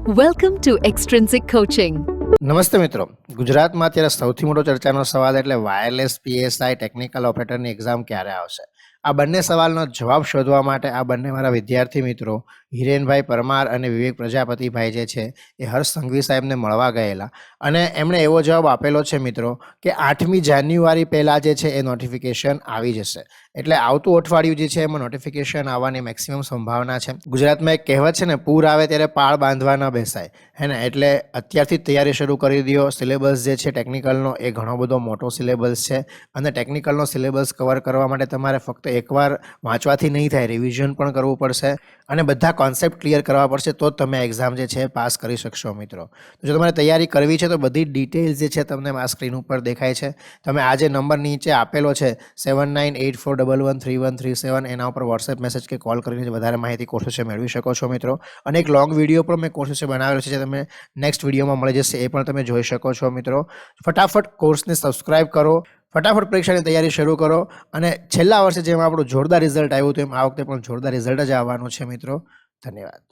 Welcome to Extrinsic Coaching. નમસ્તે મિત્રો, ગુજરાતમાં અત્યારે સૌથી મોટો ચર્ચાનો સવાલ એટલે વાયરલેસ પીએસઆઈ ટેકનિકલ ઓપરેટરની એક્ઝામ ક્યારે આવશે? આ બંને સવાલનો જવાબ શોધવા માટે આ બંને મારા વિદ્યાર્થી મિત્રો હિરેનભાઈ પરમાર અને વિવેક પ્રજાપતિભાઈ જે છે એ હર્ષ સંઘવી સાહેબને મળવા ગયેલા અને એમણે એવો જવાબ આપેલો છે મિત્રો કે 8મી જાન્યુઆરી પહેલાં જે છે એ નોટિફિકેશન આવી જશે. એટલે આવતું અઠવાડિયું જે છે એમાં નોટિફિકેશન આવવાની મેક્સિમમ સંભાવના છે. ગુજરાતમાં એક કહેવત છે ને, પૂર આવે ત્યારે પાળ બાંધવા ન બેસાય, હે ને? એટલે અત્યારથી તૈયારી શરૂ કરી દો. સિલેબસ જે છે ટેકનિકલનો એ ઘણો બધો મોટો સિલેબસ છે અને ટેકનિકલનો સિલેબસ કવર કરવા માટે તમારે ફક્ત એકવાર વાંચવાથી નહીં થાય, રિવિઝન પણ કરવું પડશે અને બધા કોન્સેપ્ટ ક્લિયર કરવા પડશે, તો જ તમે એક્ઝામ જે છે પાસ કરી શકશો મિત્રો. તો જો તમારે તૈયારી કરવી છે તો બધી ડિટેલ્સ જે છે તમને આ સ્ક્રીન ઉપર દેખાય છે. તમે આ જે નંબર નીચે આપેલો છે 7984113137 એના ઉપર વોટ્સએપ મેસેજ કે કોલ કરીને વધારે માહિતી કોર્સ વિશે મેળવી શકો છો મિત્રો. અને એક લોંગ વિડીયો પણ મેં કોર્સ વિશે બનાવેલો છે જે તમે નેક્સ્ટ વિડીયોમાં મળી જશે, એ પણ તમે જોઈ શકો છો મિત્રો. ફટાફટ કોર્સને સબસ્ક્રાઇબ કરો, ફટાફટ પરીક્ષાની તૈયારી શરૂ કરો અને છેલ્લા વર્ષે જેમ આપણું જોરદાર રિઝલ્ટ આવ્યું હતું એમ આ વખતે પણ જોરદાર રિઝલ્ટ જ આવવાનું છે મિત્રો. ધન્યવાદ.